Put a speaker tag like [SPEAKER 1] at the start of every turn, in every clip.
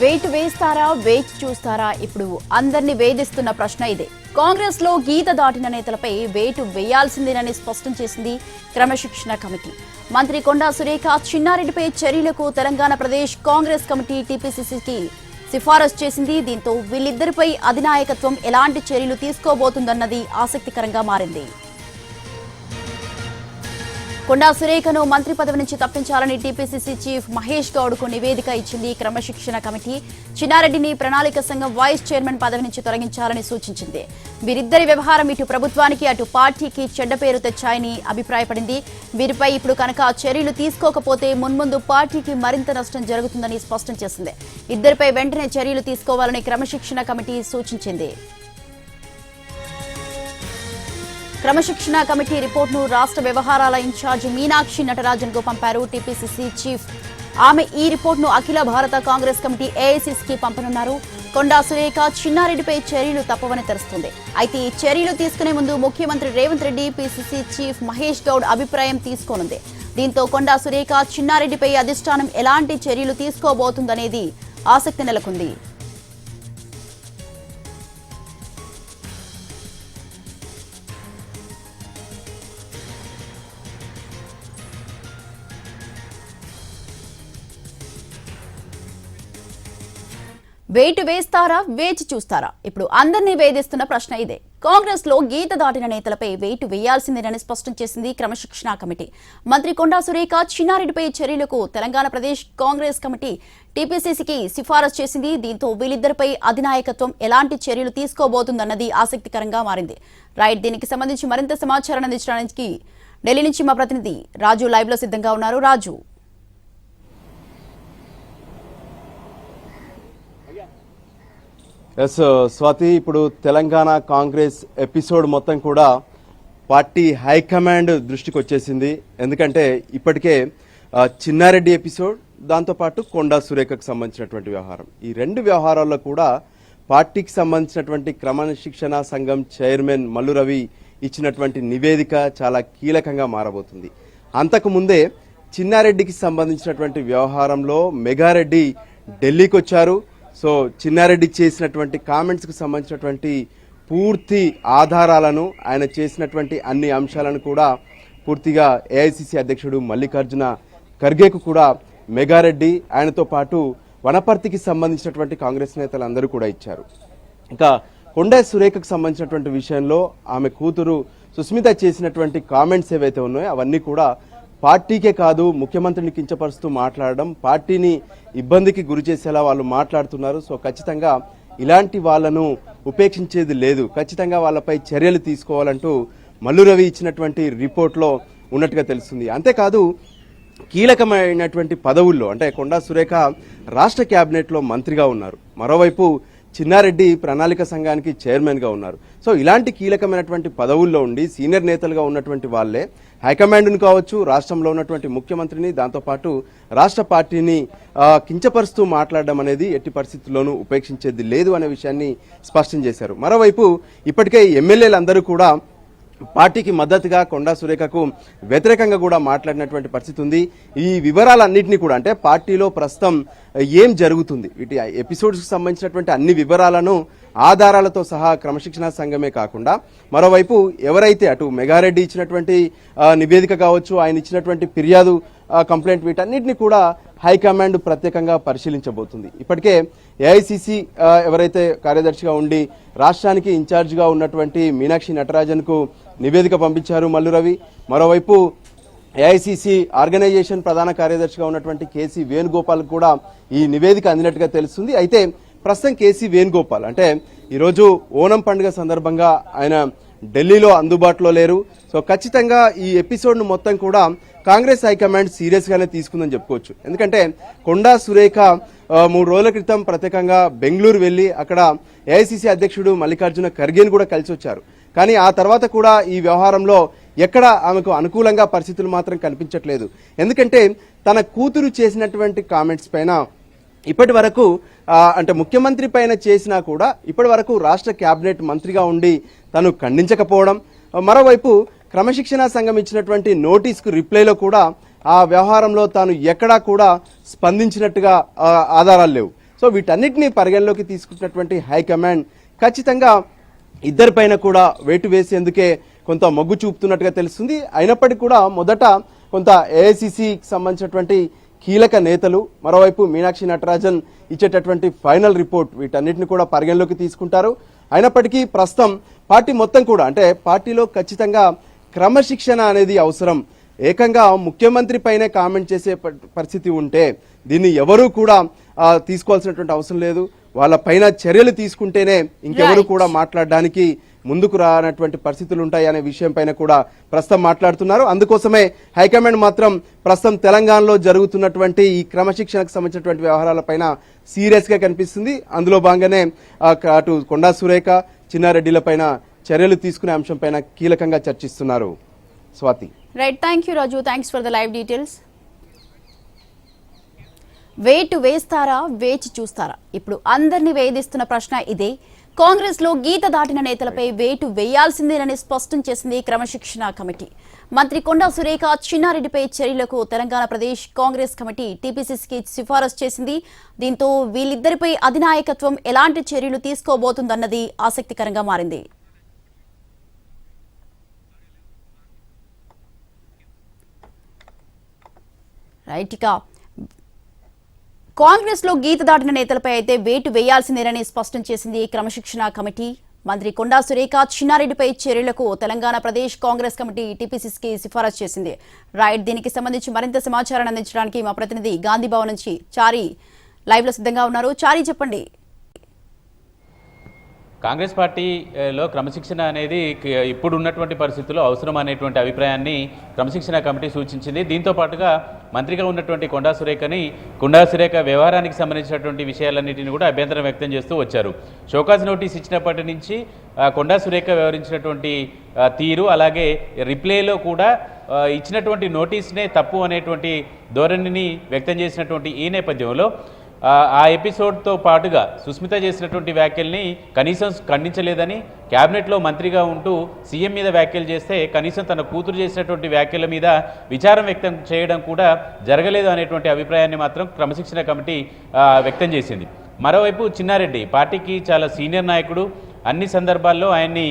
[SPEAKER 1] వేటు వేస్తారా వేచి చూస్తారా ఇప్పుడు అందరినీ వేధిస్తున్న ప్రశ్న ఇదే. కాంగ్రెస్ లో గీత దాటిన నేతలపై వేటు వేయాల్సిందేనని స్పష్టం చేసింది క్రమశిక్షణ కమిటీ. మంత్రి కొండా సురేఖ చిన్నారెడ్డిపై చర్యలకు తెలంగాణ ప్రదేశ్ కాంగ్రెస్ కమిటీ టీపీసీసీకి సిఫారసు చేసింది. దీంతో వీళ్ళిద్దరిపై అధినాయకత్వం ఎలాంటి చర్యలు తీసుకోబోతుందన్నది ఆసక్తికరంగా మారింది. కొండా సురేఖను మంత్రి పదవి నుంచి తప్పించాలని టీపీసీసీ చీఫ్ మహేష్ గౌడ్కు నివేదిక ఇచ్చింది క్రమశిక్షణ కమిటీ. చిన్నారెడ్డిని ప్రణాళిక సంఘం వైస్ చైర్మన్ పదవి నుంచి తొలగించాలని సూచించింది. వీరిద్దరి వ్యవహారం ఇటు ప్రభుత్వానికి అటు పార్టీకి చెడ్డ పేరు తెచ్చాయని అభిప్రాయపడింది. వీరిపై ఇప్పుడు కనుక చర్యలు తీసుకోకపోతే మున్ముందు పార్టీకి మరింత నష్టం జరుగుతుందని స్పష్టం చేసింది. ఇద్దరిపై వెంటనే చర్యలు తీసుకోవాలని క్రమశిక్షణ కమిటీ సూచించింది. క్రమశిక్షణ కమిటీ రిపోర్టును రాష్ట్ర వ్యవహారాల ఇన్ఛార్జి మీనాక్షి నటరాజన్ కు పంపారు టీపీసీసీ చీఫ్. ఆమె ఈ రిపోర్టును అఖిల భారత కాంగ్రెస్ కమిటీ ఏఐసీసీకి పంపనున్నారు. కొండా సురేఖ చిన్నారెడ్డిపై చర్యలు తప్పవని తెలుస్తుంది. అయితే ఈ చర్యలు తీసుకునే ముందు ముఖ్యమంత్రి రేవంత్ రెడ్డి పీసీసీ చీఫ్ మహేష్ గౌడ్ అభిప్రాయం తీసుకోనుంది. దీంతో కొండా సురేఖ చిన్నారెడ్డిపై అధిష్టానం ఎలాంటి చర్యలు తీసుకోబోతుందనేది ఆసక్తి నెలకొంది. వేటు వేస్తారా వేచి చూస్తారా ఇప్పుడు అందరినీ వేధిస్తున్న ప్రశ్న ఇదే. కాంగ్రెస్ లో గీత దాటిన నేతలపై వేటు వేయాల్సిందేనని స్పష్టం చేసింది క్రమశిక్షణ కమిటీ. మంత్రి కొండా సురేఖ చిన్నారెడ్డిపై చర్యలకు తెలంగాణ ప్రదేశ్ కాంగ్రెస్ కమిటీ టీపీసీసీకి సిఫారసు చేసింది. దీంతో వీళ్ళిద్దరిపై అధినాయకత్వం ఎలాంటి చర్యలు తీసుకోబోతుందన్నది ఆసక్తికరంగా మారింది. రైట్, దీనికి సంబంధించి మరింత సమాచారం అందించడానికి ఢిల్లీ నుంచి మా ప్రతినిధి రాజు లైవ్ లో సిద్ధంగా ఉన్నారు. రాజు,
[SPEAKER 2] స్వాతి, ఇప్పుడు తెలంగాణ కాంగ్రెస్ ఎపిసోడ్ మొత్తం కూడా పార్టీ హైకమాండ్ దృష్టికి వచ్చేసింది. ఎందుకంటే ఇప్పటికే చిన్నారెడ్డి ఎపిసోడ్, దాంతోపాటు కొండా సురేఖకు సంబంధించినటువంటి వ్యవహారం, ఈ రెండు వ్యవహారాల్లో కూడా పార్టీకి సంబంధించినటువంటి క్రమశిక్షణ సంఘం చైర్మన్ మల్లు రవి ఇచ్చినటువంటి నివేదిక చాలా కీలకంగా మారబోతుంది. అంతకుముందే చిన్నారెడ్డికి సంబంధించినటువంటి వ్యవహారంలో మెగారెడ్డి ఢిల్లీకి వచ్చారు. సో చిన్నారెడ్డి చేసినటువంటి కామెంట్స్కి సంబంధించినటువంటి పూర్తి ఆధారాలను, ఆయన చేసినటువంటి అన్ని అంశాలను కూడా పూర్తిగా ఏఐసీసీ అధ్యక్షుడు మల్లికార్జున ఖర్గేకు కూడా మెగారెడ్డి, ఆయనతో పాటు వనపర్తికి సంబంధించినటువంటి కాంగ్రెస్ నేతలందరూ కూడా ఇచ్చారు. ఇంకా కొండా సురేఖకు సంబంధించినటువంటి విషయంలో ఆమె కూతురు సుస్మిత చేసినటువంటి కామెంట్స్ ఏవైతే ఉన్నాయో అవన్నీ కూడా పార్టీకే కాదు, ముఖ్యమంత్రిని కించపరుస్తూ మాట్లాడడం, పార్టీని ఇబ్బందికి గురి చేసేలా వాళ్ళు మాట్లాడుతున్నారు. సో ఖచ్చితంగా ఇలాంటి వాళ్లను ఉపేక్షించేది లేదు, ఖచ్చితంగా వాళ్ళపై చర్యలు తీసుకోవాలంటూ మల్లు రవి ఇచ్చినటువంటి రిపోర్ట్లో ఉన్నట్టుగా తెలుస్తుంది. అంతేకాదు, కీలకమైనటువంటి పదవుల్లో అంటే కొండా సురేఖ రాష్ట్ర కేబినెట్లో మంత్రిగా ఉన్నారు, మరోవైపు చిన్నారెడ్డి ప్రణాళిక సంఘానికి చైర్మన్గా ఉన్నారు. సో ఇలాంటి కీలకమైనటువంటి పదవుల్లో ఉండి సీనియర్ నేతలుగా ఉన్నటువంటి వాళ్లే హైకమాండ్ను కావచ్చు, రాష్ట్రంలో ఉన్నటువంటి ముఖ్యమంత్రిని, దాంతోపాటు రాష్ట్ర పార్టీని కించపరుస్తూ మాట్లాడడం అనేది ఎట్టి పరిస్థితుల్లోనూ ఉపేక్షించేది లేదు అనే విషయాన్ని స్పష్టం చేశారు. మరోవైపు ఇప్పటికే ఎమ్మెల్యేలందరూ కూడా పార్టీకి మద్దతుగా కొండా సురేఖకు వ్యతిరేకంగా కూడా మాట్లాడినటువంటి పరిస్థితి ఉంది. ఈ వివరాలన్నింటినీ కూడా అంటే పార్టీలో ప్రస్తుతం ఏం జరుగుతుంది, వీటి ఎపిసోడ్స్కి సంబంధించినటువంటి అన్ని వివరాలను ఆధారాలతో సహా క్రమశిక్షణ సంఘమే కాకుండా మరోవైపు ఎవరైతే అటు మెగారెడ్డి ఇచ్చినటువంటి నివేదిక కావచ్చు, ఆయన ఇచ్చినటువంటి ఫిర్యాదు కంప్లైంట్, వీటన్నిటిని కూడా హైకమాండ్ ప్రత్యేకంగా పరిశీలించబోతుంది. ఇప్పటికే ఏఐసీసీ ఎవరైతే కార్యదర్శిగా ఉండి రాష్ట్రానికి ఇన్ఛార్జిగా ఉన్నటువంటి మీనాక్షి నటరాజన్కు నివేదిక పంపించారు మల్లు రవి. మరోవైపు ఏఐసీసీ ఆర్గనైజేషన్ ప్రధాన కార్యదర్శిగా ఉన్నటువంటి కేసీ వేణుగోపాల్ కూడా ఈ నివేదిక అందినట్టుగా తెలుస్తుంది. అయితే ప్రస్తుతం కేసీ వేణుగోపాల్ అంటే ఈరోజు ఓనం పండుగ సందర్భంగా ఆయన ఢిల్లీలో అందుబాటులో లేరు. సో ఖచ్చితంగా ఈ ఎపిసోడ్ను మొత్తం కూడా కాంగ్రెస్ హైకమాండ్ సీరియస్ గానే తీసుకుందని చెప్పుకోవచ్చు. ఎందుకంటే కొండా సురేఖ 3 రోజుల క్రితం ప్రత్యేకంగా బెంగళూరు వెళ్లి అక్కడ ఏఐసీసీ అధ్యక్షుడు మల్లికార్జున ఖర్గేను కూడా కలిసి వచ్చారు. కానీ ఆ తర్వాత కూడా ఈ వ్యవహారంలో ఎక్కడ ఆమెకు అనుకూలంగా పరిస్థితులు మాత్రం కనిపించట్లేదు. ఎందుకంటే తన కూతురు చేసినటువంటి కామెంట్స్ పైన ఇప్పటి వరకు అంటే ముఖ్యమంత్రి పైన చేసినా కూడా ఇప్పటి వరకు రాష్ట్ర కేబినెట్ మంత్రిగా ఉండి తను ఖండించకపోవడం, మరోవైపు క్రమశిక్షణ సంఘం ఇచ్చినటువంటి నోటీస్కు రిప్లైలో కూడా ఆ వ్యవహారంలో తాను ఎక్కడా కూడా స్పందించినట్టుగా ఆధారాలు లేవు. సో వీటన్నిటిని పరిగణలోకి తీసుకున్నటువంటి హైకమాండ్ ఖచ్చితంగా ఇద్దరిపైన కూడా వేటు వేసేందుకే కొంత మొగ్గు చూపుతున్నట్టుగా తెలుస్తుంది. అయినప్పటికీ కూడా మొదట కొంత ఏఐసిసికి సంబంధించినటువంటి కీలక నేతలు, మరోవైపు మీనాక్షి నటరాజన్ ఇచ్చేటటువంటి ఫైనల్ రిపోర్ట్ వీటన్నిటిని కూడా పరిగణలోకి తీసుకుంటారు. అయినప్పటికీ ప్రస్తుతం పార్టీ మొత్తం కూడా అంటే పార్టీలో ఖచ్చితంగా క్రమశిక్షణ అనేది అవసరం. ఏకంగా ముఖ్యమంత్రి పైనే కామెంట్ చేసే పరిస్థితి ఉంటే దీన్ని ఎవరూ కూడా తీసుకోవాల్సినటువంటి అవసరం లేదు. వాళ్ళ పైన చర్యలు తీసుకుంటేనే ఇంకెవరు కూడా మాట్లాడడానికి ముందుకు రానటువంటి పరిస్థితులు ఉంటాయి అనే విషయం పైన కూడా ప్రస్తుతం మాట్లాడుతున్నారు. అందుకోసమే హైకమాండ్ మాత్రం ప్రస్తుతం తెలంగాణలో జరుగుతున్నటువంటి ఈ క్రమశిక్షణకు సంబంధించినటువంటి వ్యవహారాలపైన సీరియస్ గా కనిపిస్తుంది. అందులో భాగంగానే అటు కొండా సురేఖ, చిన్నారెడ్డిల పైన చర్యలు తీసుకునే అంశం పైన కీలకంగా చర్చిస్తున్నారు. Swathi.
[SPEAKER 1] Right, thank you Raju, thanks for the live details. వేటు వేస్తారా, వేచి చూస్తారా? ఇప్పుడు అందరినీ వేధిస్తున్న ప్రశ్న ఇదే. కాంగ్రెస్ లో గీత దాటిన నేతలపై వేటు వేయాల్సిందేనని స్పష్టం చేసింది క్రమశిక్షణ కమిటీ. మంత్రి కొండా సురేఖ, చిన్నారెడ్డిపై చర్యలకు తెలంగాణ ప్రదేశ్ కాంగ్రెస్ కమిటీ టీపీసీసీకి సిఫారసు చేసింది. దీంతో వీళ్ళిద్దరిపై అధినాయకత్వం ఎలాంటి చర్యలు తీసుకోబోతుందన్నది ఆసక్తికరంగా మారింది. రైట్, ఇక కాంగ్రెస్ లో గీత దాటిన నేతలపై అయితే వేటు వేయాల్సిందేనని స్పష్టం చేసింది క్రమశిక్షణ కమిటీ. మంత్రి కొండా సురేఖ, చిన్నారెడ్డిపై చర్యలకు తెలంగాణ ప్రదేశ్ కాంగ్రెస్ కమిటీ టీపీసీసీకి సిఫారసు చేసింది. రైట్, దీనికి సంబంధించి మరింత సమాచారాన్ని అందించడానికి మా ప్రతినిధి గాంధీ భవన్ నుంచి చారి లైవ్ లో సిద్ధంగా ఉన్నారు. చారి, చెప్పండి.
[SPEAKER 3] కాంగ్రెస్ పార్టీలో క్రమశిక్షణ అనేది ఇప్పుడు ఉన్నటువంటి పరిస్థితుల్లో అవసరం అనేటువంటి అభిప్రాయాన్ని క్రమశిక్షణ కమిటీ సూచించింది. దీంతో పాటుగా మంత్రిగా ఉన్నటువంటి కొండా సురేఖ వ్యవహారానికి సంబంధించినటువంటి విషయాలన్నింటినీ కూడా అభ్యంతరం వ్యక్తం చేస్తూ వచ్చారు. షోకాజ్ నోటీస్ ఇచ్చినప్పటి నుంచి కొండా సురేఖ వ్యవహరించినటువంటి తీరు, అలాగే రిప్లేలో కూడా ఇచ్చినటువంటి నోటీస్నే తప్పు అనేటువంటి ధోరణిని వ్యక్తం చేసినటువంటి ఈ నేపథ్యంలో ఆ ఎపిసోడ్తో పాటుగా సుస్మిత చేసినటువంటి వ్యాఖ్యల్ని కనీసం ఖండించలేదని, క్యాబినెట్లో మంత్రిగా ఉంటూ సీఎం మీద వ్యాఖ్యలు చేస్తే కనీసం తన కూతురు చేసినటువంటి వ్యాఖ్యల మీద విచారం వ్యక్తం చేయడం కూడా జరగలేదు అనేటువంటి అభిప్రాయాన్ని మాత్రం క్రమశిక్షణ కమిటీ వ్యక్తం చేసింది. మరోవైపు చిన్నారెడ్డి పార్టీకి చాలా సీనియర్ నాయకుడు, అన్ని సందర్భాల్లో ఆయన్ని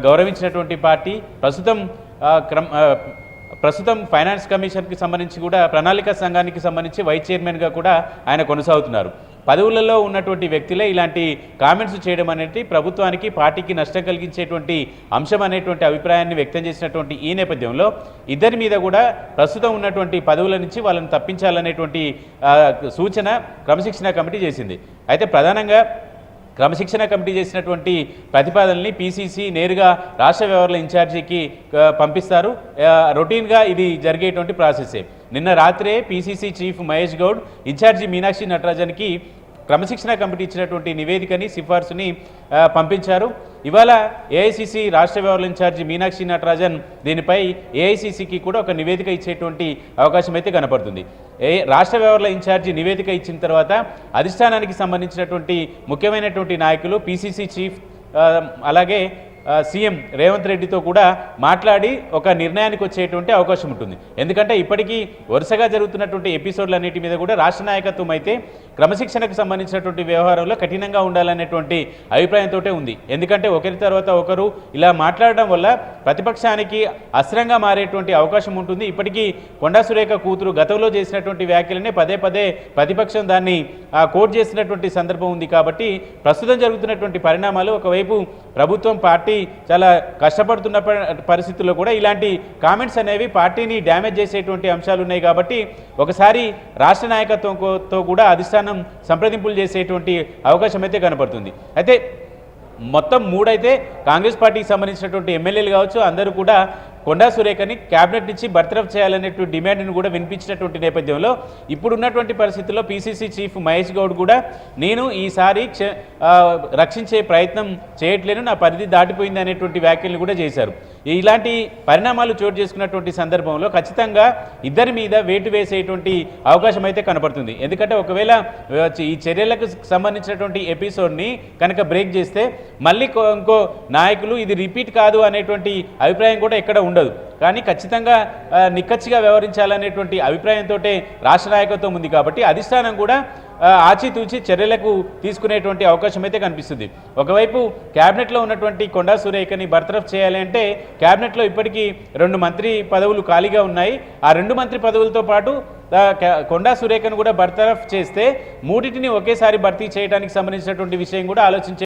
[SPEAKER 3] గౌరవించినటువంటి పార్టీ. ప్రస్తుతం ఫైనాన్స్ కమిషన్కి సంబంధించి కూడా ప్రణాళిక సంఘానికి సంబంధించి వైస్ చైర్మన్గా కూడా ఆయన కొనసాగుతున్నారు. పదవులలో ఉన్నటువంటి వ్యక్తులే ఇలాంటి కామెంట్స్ చేయడం అనేది ప్రభుత్వానికి, పార్టీకి నష్టం కలిగించేటువంటి అంశం అనేటువంటి అభిప్రాయాన్ని వ్యక్తం చేసినటువంటి ఈ నేపథ్యంలో ఇద్దరి మీద కూడా ప్రస్తుతం ఉన్నటువంటి పదవుల నుంచి వాళ్ళని తప్పించాలనేటువంటి సూచన క్రమశిక్షణ కమిటీ చేసింది. అయితే ప్రధానంగా క్రమశిక్షణ కమిటీ చేసినటువంటి ప్రతిపాదనల్ని పీసీసీ నేరుగా రాష్ట్ర వ్యవహారాల ఇన్ఛార్జికి పంపిస్తారు. రొటీన్గా ఇది జరిగేటువంటి ప్రాసెసే. నిన్న రాత్రే PCC chief Mahesh Goud incharge Meenakshi నటరాజన్కి క్రమశిక్షణ కమిటీ ఇచ్చినటువంటి నివేదికని, సిఫార్సుని పంపించారు. ఇవాళ ఏఐసిసి రాష్ట్ర వ్యవహారాల ఇన్ఛార్జి మీనాక్షి నటరాజన్ దీనిపై ఏఐసిసికి కూడా ఒక నివేదిక ఇచ్చేటువంటి అవకాశం అయితే కనపడుతుంది. రాష్ట్ర వ్యవహారాల ఇన్ఛార్జి నివేదిక ఇచ్చిన తర్వాత అధిష్టానానికి సంబంధించినటువంటి ముఖ్యమైనటువంటి నాయకులు, పీసీసీ చీఫ్, అలాగే సీఎం రేవంత్ రెడ్డితో కూడా మాట్లాడి ఒక నిర్ణయానికి వచ్చేటువంటి అవకాశం ఉంటుంది. ఎందుకంటే ఇప్పటికీ వరుసగా జరుగుతున్నటువంటి ఎపిసోడ్లన్నిటి మీద కూడా రాష్ట్ర నాయకత్వం అయితే క్రమశిక్షణకు సంబంధించినటువంటి వ్యవహారంలో కఠినంగా ఉండాలనేటువంటి అభిప్రాయంతో ఉంది. ఎందుకంటే ఒకరి తర్వాత ఒకరు ఇలా మాట్లాడడం వల్ల ప్రతిపక్షానికి అస్త్రంగా మారేటువంటి అవకాశం ఉంటుంది. ఇప్పటికీ కొండా సురేఖ కూతురు గతంలో చేసినటువంటి వ్యాఖ్యలనే పదే పదే ప్రతిపక్షం దాన్ని కోట్ చేసినటువంటి సందర్భం ఉంది. కాబట్టి ప్రస్తుతం జరుగుతున్నటువంటి పరిణామాలు, ఒకవైపు ప్రభుత్వం, పార్టీ చాలా కష్టపడుతున్న పరిస్థితుల్లో కూడా ఇలాంటి కామెంట్స్ అనేవి పార్టీని డ్యామేజ్ చేసేటువంటి అంశాలు ఉన్నాయి. కాబట్టి ఒకసారి రాష్ట్ర నాయకత్వంతో కూడా అధిష్టానం సంప్రదింపులు చేసేటువంటి అవకాశం అయితే కనపడుతుంది. అయితే మొత్తం 3 అయితే కాంగ్రెస్ పార్టీకి సంబంధించినటువంటి ఎమ్మెల్యేలు కావచ్చు, అందరూ కూడా కొండా సురేఖని క్యాబినెట్ నుంచి బర్తరఫ్ చేయాలనేటువంటి డిమాండ్ను కూడా వినిపించినటువంటి నేపథ్యంలో ఇప్పుడున్నటువంటి పరిస్థితుల్లో పీసీసీ చీఫ్ మహేష్ గౌడ్ కూడా నేను ఈసారి రక్షించే ప్రయత్నం చేయట్లేను, నా పరిధి దాటిపోయింది అనేటువంటి వ్యాఖ్యలు కూడా చేశారు. ఇలాంటి పరిణామాలు చోటు చేసుకున్నటువంటి సందర్భంలో ఖచ్చితంగా ఇద్దరి మీద వేటు వేసేటువంటి అవకాశం అయితే కనపడుతుంది. ఎందుకంటే ఒకవేళ ఈ చర్యలకు సంబంధించినటువంటి ఎపిసోడ్ని కనుక బ్రేక్ చేస్తే మళ్ళీ ఇంకో నాయకులు ఇది రిపీట్ కాదు అనేటువంటి అభిప్రాయం కూడా ఎక్కడ ఉండదు. కానీ ఖచ్చితంగా నిక్కచ్చిగా వ్యవహరించాలనేటువంటి అభిప్రాయంతో రాష్ట్ర నాయకత్వం ఉంది. కాబట్టి అధిష్టానం కూడా ఆచితూచి చర్యలకు తీసుకునేటువంటి అవకాశం అయితే కనిపిస్తుంది. ఒకవైపు క్యాబినెట్లో ఉన్నటువంటి కొండా సురేఖని బర్తరఫ్ చేయాలి అంటే క్యాబినెట్లో ఇప్పటికీ 2 మంత్రి పదవులు ఖాళీగా ఉన్నాయి. ఆ 2 మంత్రి పదవులతో పాటు కొండా సురేఖను కూడా బర్తరఫ్ చేస్తే 3టిని ఒకేసారి భర్తీ చేయడానికి సంబంధించినటువంటి విషయం కూడా ఆలోచించే